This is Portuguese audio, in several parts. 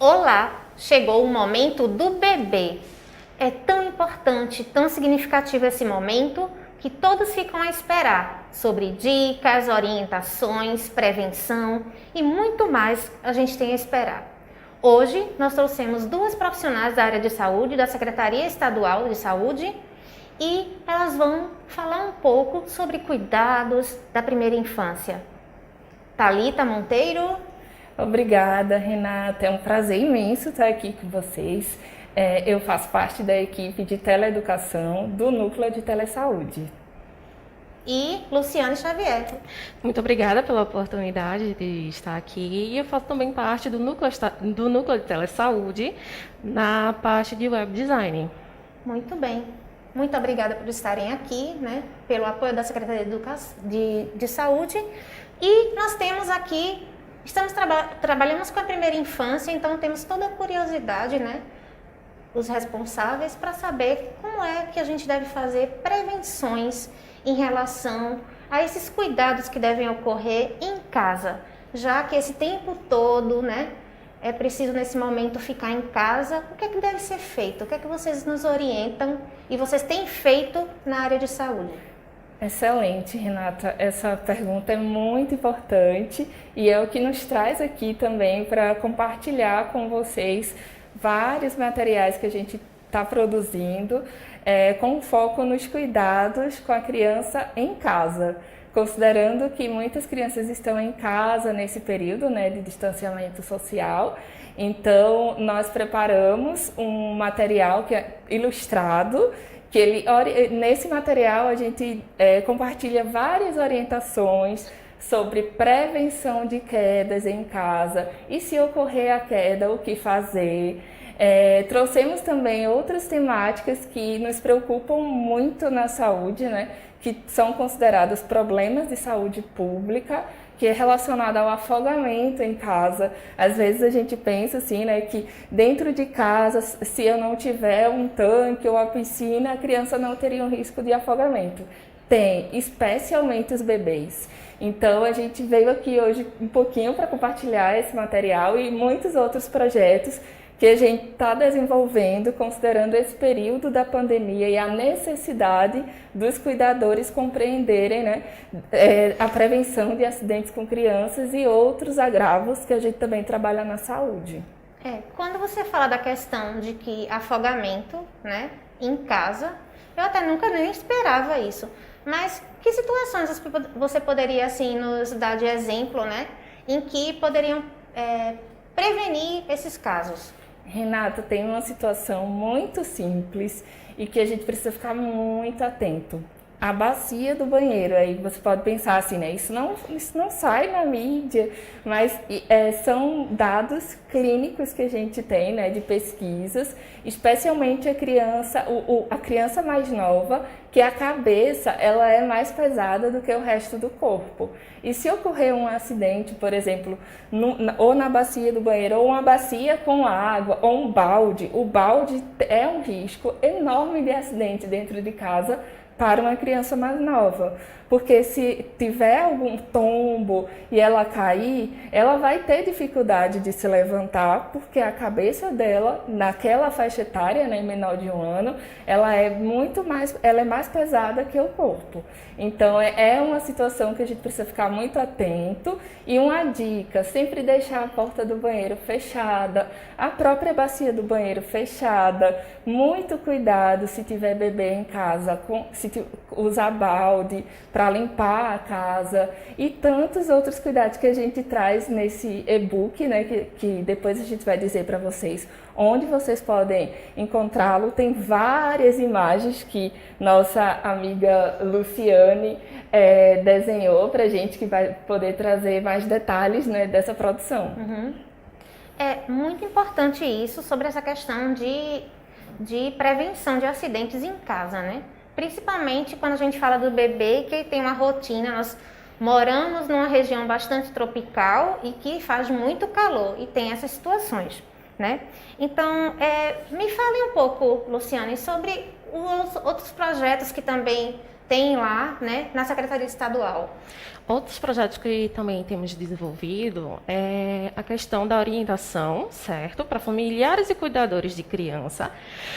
Olá, chegou o momento do bebê. É tão importante, tão significativo esse momento que todos ficam a esperar sobre dicas, orientações, prevenção e muito mais a gente tem a esperar. Hoje nós trouxemos duas profissionais da área de saúde, da Secretaria Estadual de Saúde, e elas vão falar um pouco sobre cuidados da primeira infância. Thalita Monteiro. Obrigada, Renata. É um prazer imenso estar aqui com vocês. Eu faço parte da equipe de teleeducação do Núcleo de Telesaúde. E Luciane Xavier. Muito obrigada pela oportunidade de estar aqui. E eu faço também parte do núcleo de Telesaúde na parte de web design. Muito bem. Muito obrigada por estarem aqui, né? Pelo apoio da Secretaria de Saúde. E nós temos aqui, trabalhamos com a primeira infância, então temos toda a curiosidade, né? Os responsáveis para saber como é que a gente deve fazer prevenções em relação a esses cuidados que devem ocorrer em casa, já que esse tempo todo, né, é preciso nesse momento ficar em casa. O que é que deve ser feito? O que é que vocês nos orientam e vocês têm feito na área de saúde? Excelente, Renata. Essa pergunta é muito importante e é o que nos traz aqui também para compartilhar com vocês vários materiais que a gente está produzindo com foco nos cuidados com a criança em casa, considerando que muitas crianças estão em casa nesse período, né, de distanciamento social. Então, nós preparamos um material que é ilustrado, nesse material a gente compartilha várias orientações sobre prevenção de quedas em casa e, se ocorrer a queda, o que fazer. Trouxemos também outras temáticas que nos preocupam muito na saúde, né, que são considerados problemas de saúde pública, que é relacionado ao afogamento em casa. Às vezes a gente pensa assim, né, que dentro de casa, se eu não tiver um tanque ou a piscina, a criança não teria um risco de afogamento. Tem, especialmente os bebês. Então a gente veio aqui hoje um pouquinho para compartilhar esse material e muitos outros projetos que a gente está desenvolvendo, considerando esse período da pandemia e a necessidade dos cuidadores compreenderem, né, a prevenção de acidentes com crianças e outros agravos que a gente também trabalha na saúde. Quando você fala da questão de que afogamento, né, em casa, eu até nunca nem esperava isso, mas que situações você poderia assim nos dar de exemplo, né, em que poderiam prevenir esses casos? Renata, tem uma situação muito simples e que a gente precisa ficar muito atento. A bacia do banheiro, aí você pode pensar assim, né? Isso não sai na mídia, mas são dados clínicos que a gente tem, né, de pesquisas, especialmente a criança mais nova, que a cabeça ela é mais pesada do que o resto do corpo. E se ocorrer um acidente, por exemplo, ou na bacia do banheiro, ou uma bacia com água, ou um balde, o balde é um risco enorme de acidente dentro de casa para uma criança mais nova, porque se tiver algum tombo e ela cair, ela vai ter dificuldade de se levantar, porque a cabeça dela, naquela faixa etária, né, menor de 1 ano, ela é mais pesada que o corpo. Então é uma situação que a gente precisa ficar muito atento. E uma dica, sempre deixar a porta do banheiro fechada, a própria bacia do banheiro fechada, muito cuidado se tiver bebê em casa, usar balde para limpar a casa e tantos outros cuidados que a gente traz nesse e-book, né, que depois a gente vai dizer para vocês onde vocês podem encontrá-lo. Tem várias imagens que nossa amiga Luciane desenhou para a gente, que vai poder trazer mais detalhes, né, dessa produção. Uhum. É muito importante isso, sobre essa questão de prevenção de acidentes em casa, né? Principalmente quando a gente fala do bebê que tem uma rotina. Nós moramos numa região bastante tropical e que faz muito calor e tem essas situações, né? Então, me fale um pouco, Luciane, sobre os outros projetos que também tem lá, né, na Secretaria Estadual? Outros projetos que também temos desenvolvido é a questão da orientação, certo? Para familiares e cuidadores de criança,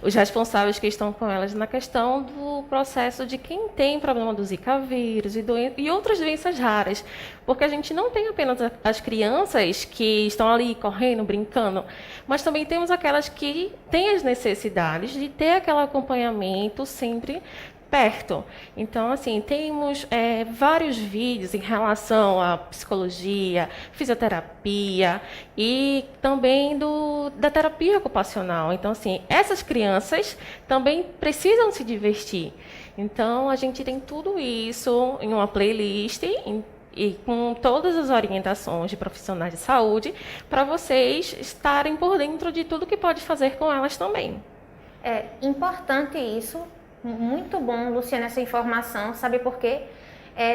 os responsáveis que estão com elas na questão do processo de quem tem problema do Zika vírus e outras doenças raras, porque a gente não tem apenas as crianças que estão ali correndo, brincando, mas também temos aquelas que têm as necessidades de ter aquele acompanhamento sempre perto. Então, assim, temos vários vídeos em relação à psicologia, fisioterapia e também da terapia ocupacional. Então, assim, essas crianças também precisam se divertir. Então, a gente tem tudo isso em uma playlist e com todas as orientações de profissionais de saúde para vocês estarem por dentro de tudo que pode fazer com elas também. É importante isso. Muito bom, Luciana, essa informação, sabe por quê?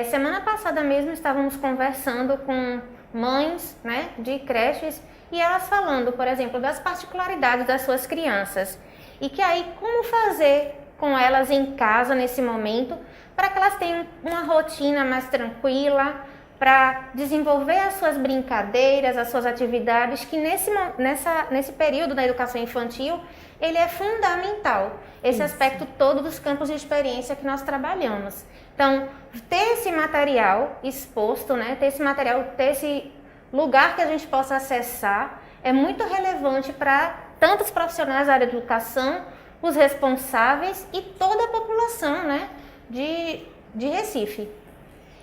Semana passada mesmo estávamos conversando com mães, né, de creches e elas falando, por exemplo, das particularidades das suas crianças e que aí como fazer com elas em casa nesse momento para que elas tenham uma rotina mais tranquila, para desenvolver as suas brincadeiras, as suas atividades, que nesse período da educação infantil, ele é fundamental, esse aspecto todo dos campos de experiência que nós trabalhamos. Então, ter esse material exposto, né, ter esse lugar que a gente possa acessar, é muito relevante para tanto os profissionais da área de educação, os responsáveis e toda a população, né, de Recife.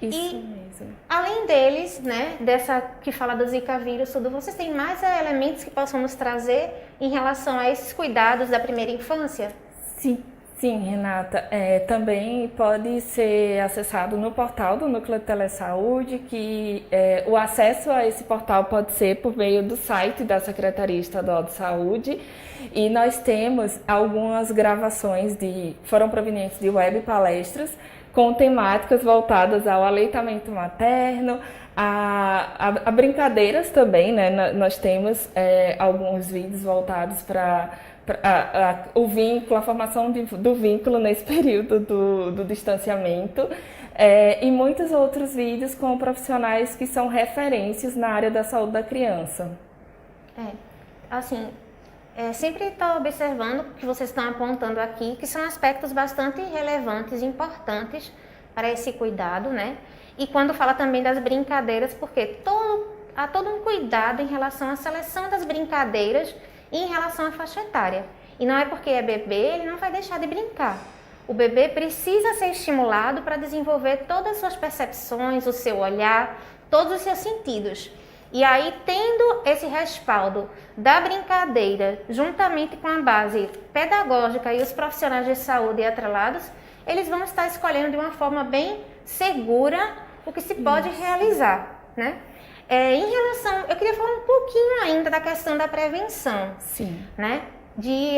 Isso mesmo. Além deles, né, dessa que fala do Zika vírus, tudo, vocês têm mais elementos que possam nos trazer em relação a esses cuidados da primeira infância? Sim, Renata. Também pode ser acessado no portal do Núcleo de Telesaúde, que o acesso a esse portal pode ser por meio do site da Secretaria Estadual de Saúde. E nós temos algumas gravações foram provenientes de web palestras, com temáticas voltadas ao aleitamento materno, a brincadeiras também, né? Nós temos alguns vídeos voltados para o vínculo, a formação do vínculo nesse período do distanciamento, e muitos outros vídeos com profissionais que são referências na área da saúde da criança. Sempre estou observando o que vocês estão apontando aqui, que são aspectos bastante relevantes e importantes para esse cuidado, né? E quando fala também das brincadeiras, porque há todo um cuidado em relação à seleção das brincadeiras e em relação à faixa etária. E não é porque é bebê, ele não vai deixar de brincar. O bebê precisa ser estimulado para desenvolver todas as suas percepções, o seu olhar, todos os seus sentidos. E aí, tendo esse respaldo da brincadeira, juntamente com a base pedagógica e os profissionais de saúde atrelados, eles vão estar escolhendo de uma forma bem segura o que se pode realizar, né? Em relação, eu queria falar um pouquinho ainda da questão da prevenção, Sim. né? De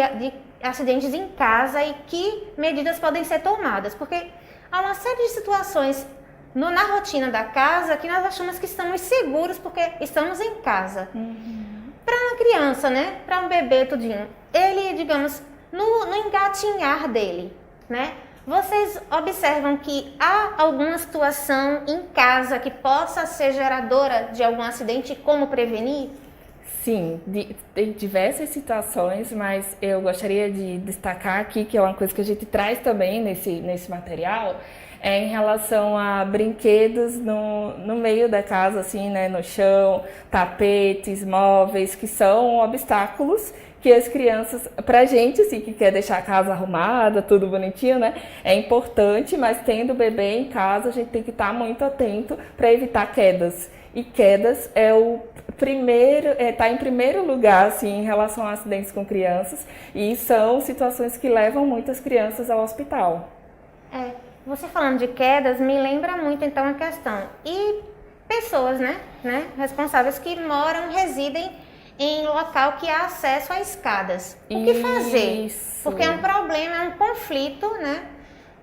acidentes em casa e que medidas podem ser tomadas, porque há uma série de situações na rotina da casa que nós achamos que estamos seguros porque estamos em casa. Para uma criança, né? Para um bebê tudinho, ele, digamos, no engatinhar dele, né? Vocês observam que há alguma situação em casa que possa ser geradora de algum acidente e como prevenir? Sim, tem diversas situações, mas eu gostaria de destacar aqui, que é uma coisa que a gente traz também nesse material, em relação a brinquedos no meio da casa, assim, né, no chão, tapetes, móveis, que são obstáculos que as crianças, pra gente, assim, que quer deixar a casa arrumada, tudo bonitinho, né, é importante, mas tendo o bebê em casa, a gente tem que estar muito atento para evitar quedas. E quedas é o primeiro, tá em primeiro lugar, assim, em relação a acidentes com crianças, e são situações que levam muitas crianças ao hospital. Você falando de quedas, me lembra muito, então, a questão. E pessoas, né, responsáveis que residem em local que há acesso a escadas. O que fazer? Isso. Porque é um problema, é um conflito, né?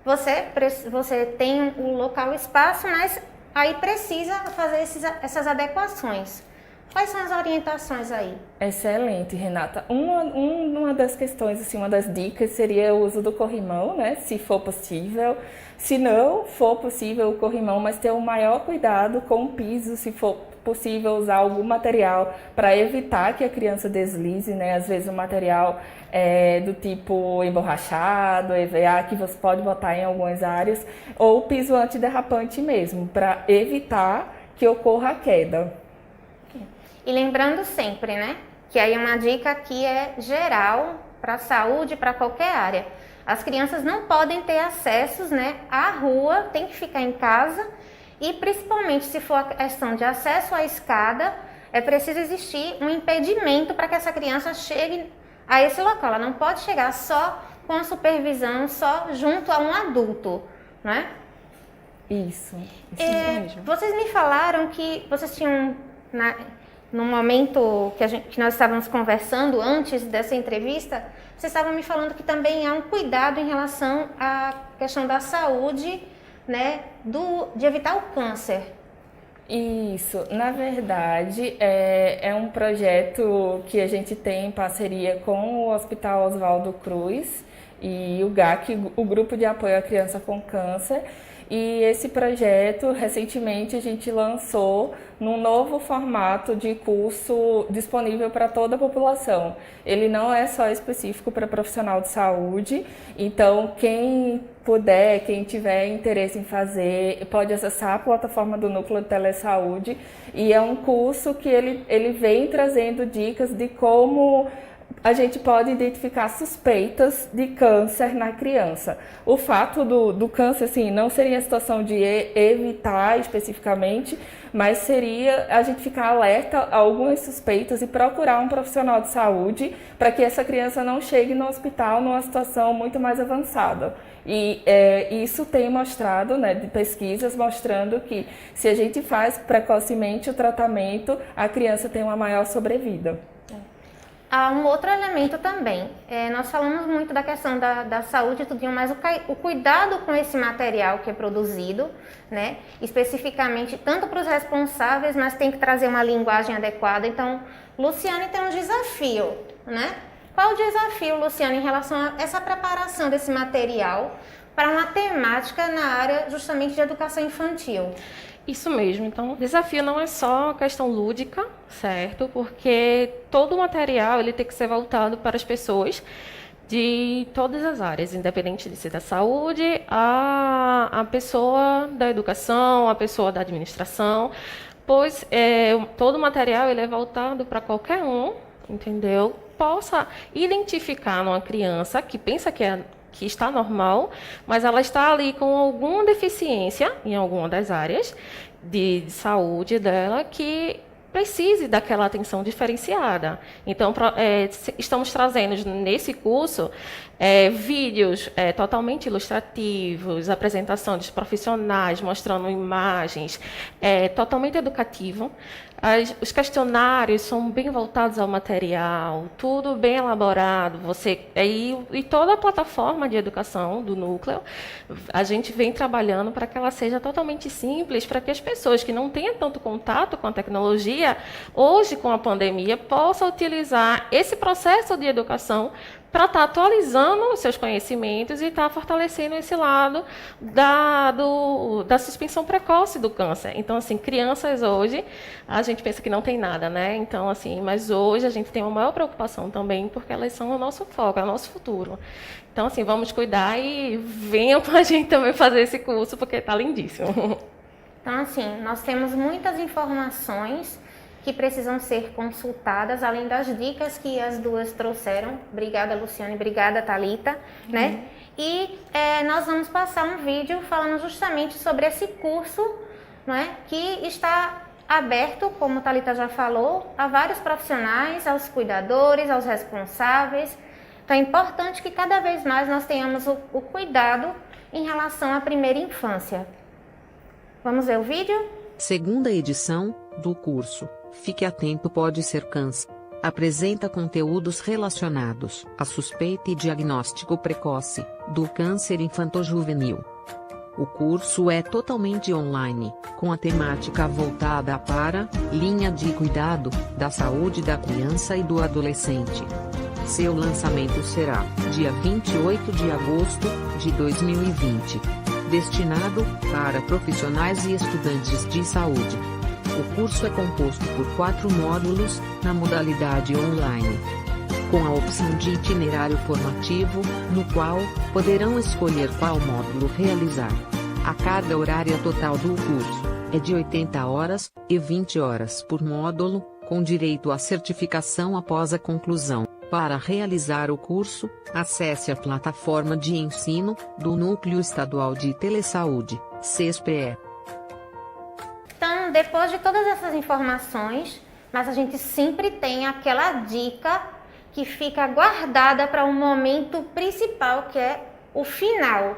Você tem o local, o espaço, mas aí precisa fazer essas adequações. Quais são as orientações aí? Excelente, Renata. Uma das questões, assim, uma das dicas seria o uso do corrimão, né? Se for possível. Se não for possível o corrimão, mas ter o maior cuidado com o piso, se for possível usar algum material para evitar que a criança deslize, né? Às vezes o material é do tipo emborrachado, EVA, que você pode botar em algumas áreas, ou piso antiderrapante mesmo, para evitar que ocorra a queda. E lembrando sempre, né, que aí uma dica aqui é geral para a saúde, para qualquer área. As crianças não podem ter acessos, né, à rua, tem que ficar em casa e principalmente se for a questão de acesso à escada, é preciso existir um impedimento para que essa criança chegue a esse local. Ela não pode chegar só com a supervisão, só junto a um adulto, né? Isso mesmo. Vocês me falaram que vocês tinham... No momento que nós estávamos conversando antes dessa entrevista, vocês estavam me falando que também há um cuidado em relação à questão da saúde, né, de evitar o câncer. Isso, na verdade, é um projeto que a gente tem em parceria com o Hospital Oswaldo Cruz e o GAC, o Grupo de Apoio à Criança com Câncer. E esse projeto, recentemente, a gente lançou num novo formato de curso disponível para toda a população. Ele não é só específico para profissional de saúde, então quem puder, quem tiver interesse em fazer, pode acessar a plataforma do Núcleo de Telesaúde, e é um curso que ele vem trazendo dicas de como a gente pode identificar suspeitas de câncer na criança. O fato do câncer, assim, não seria a situação de evitar especificamente, mas seria a gente ficar alerta a algumas suspeitas e procurar um profissional de saúde para que essa criança não chegue no hospital numa situação muito mais avançada. E isso tem mostrado, né, de pesquisas mostrando que se a gente faz precocemente o tratamento, a criança tem uma maior sobrevida. Há um outro elemento também, nós falamos muito da questão da saúde e tudinho, mas o cuidado com esse material que é produzido, né, especificamente tanto para os responsáveis, mas tem que trazer uma linguagem adequada. Então, Luciane tem um desafio, né? Qual o desafio, Luciane, em relação a essa preparação desse material para uma temática na área justamente de educação infantil? Isso mesmo. Então, o desafio não é só a questão lúdica, certo? Porque todo o material ele tem que ser voltado para as pessoas de todas as áreas, independente de ser da saúde, a pessoa da educação, a pessoa da administração, pois todo o material ele é voltado para qualquer um, entendeu? Possa identificar numa criança que pensa que está normal, mas ela está ali com alguma deficiência em alguma das áreas de saúde dela que precise daquela atenção diferenciada. Então, estamos trazendo nesse curso vídeos totalmente ilustrativos, apresentação dos profissionais, mostrando imagens, totalmente educativo. Os questionários são bem voltados ao material, tudo bem elaborado. E toda a plataforma de educação do núcleo, a gente vem trabalhando para que ela seja totalmente simples, para que as pessoas que não tenham tanto contato com a tecnologia, hoje com a pandemia, possam utilizar esse processo de educação para estar atualizando os seus conhecimentos e estar fortalecendo esse lado da suspensão precoce do câncer. Então, assim, crianças hoje, a gente pensa que não tem nada, né? Então, assim, mas hoje a gente tem uma maior preocupação também, porque elas são o nosso foco, é o nosso futuro. Então, assim, vamos cuidar e venham com a gente também fazer esse curso, porque está lindíssimo. Então, assim, nós temos muitas informações que precisam ser consultadas, além das dicas que as duas trouxeram. Obrigada, Luciane, obrigada, Thalita, né? E nós vamos passar um vídeo falando justamente sobre esse curso, né, que está aberto, como a Thalita já falou, a vários profissionais, aos cuidadores, aos responsáveis. Então é importante que cada vez mais nós tenhamos o cuidado em relação à primeira infância. Vamos ver o vídeo? Segunda edição do curso Fique Atento Pode Ser Câncer. Apresenta conteúdos relacionados à suspeita e diagnóstico precoce do câncer infanto-juvenil. O curso é totalmente online, com a temática voltada para linha de cuidado da saúde da criança e do adolescente. Seu lançamento será dia 28 de agosto de 2020. Destinado para profissionais e estudantes de saúde. O curso é composto por 4 módulos, na modalidade online. Com a opção de itinerário formativo, no qual poderão escolher qual módulo realizar. A carga horária total do curso é de 80 horas e 20 horas por módulo, com direito à certificação após a conclusão. Para realizar o curso, acesse a plataforma de ensino do Núcleo Estadual de Telesaúde, CESPE. Então, depois de todas essas informações, mas a gente sempre tem aquela dica que fica guardada para um momento principal, que é o final.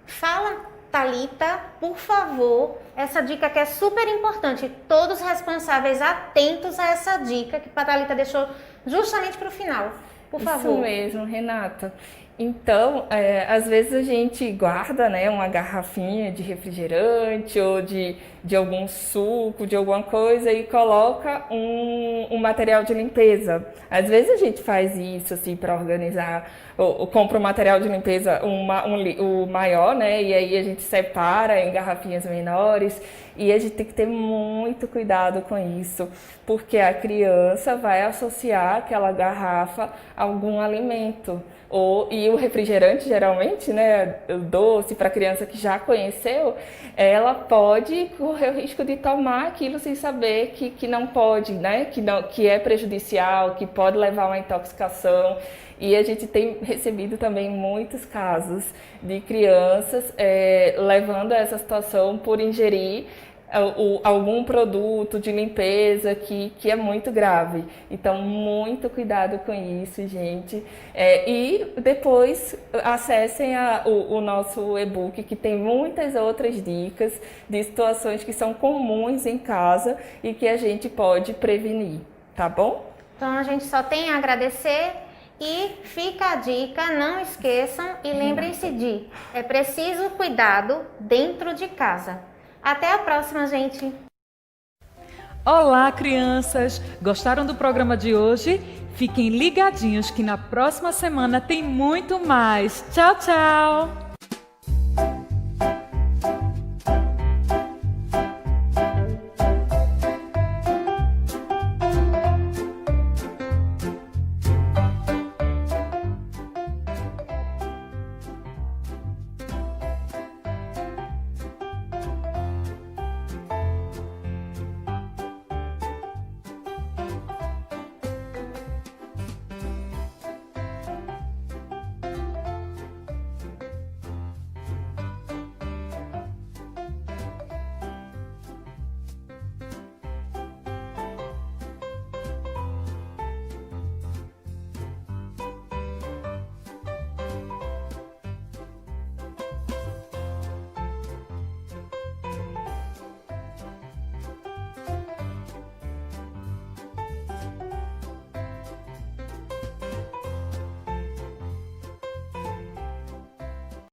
Fala, Thalita, por favor, essa dica que é super importante. Todos responsáveis atentos a essa dica que a Thalita deixou justamente para o final. Por favor. Isso mesmo, Renata. Então, às vezes a gente guarda, né, uma garrafinha de refrigerante ou de algum suco, de alguma coisa e coloca um material de limpeza. Às vezes a gente faz isso assim para organizar, ou compra um material de limpeza o maior, né, e aí a gente separa em garrafinhas menores. E a gente tem que ter muito cuidado com isso, porque a criança vai associar aquela garrafa a algum alimento. E o refrigerante, geralmente, né, o doce, para a criança que já conheceu, ela pode correr o risco de tomar aquilo sem saber que não pode, né, que é prejudicial, que pode levar a uma intoxicação. E a gente tem recebido também muitos casos de crianças levando a essa situação por ingerir algum produto de limpeza que é muito grave. Então, muito cuidado com isso, gente. E depois acessem o nosso e-book, que tem muitas outras dicas de situações que são comuns em casa e que a gente pode prevenir, tá bom? Então, a gente só tem a agradecer e fica a dica, não esqueçam e lembrem-se é preciso cuidado dentro de casa. Até a próxima, gente! Olá, crianças! Gostaram do programa de hoje? Fiquem ligadinhos que na próxima semana tem muito mais. Tchau, tchau!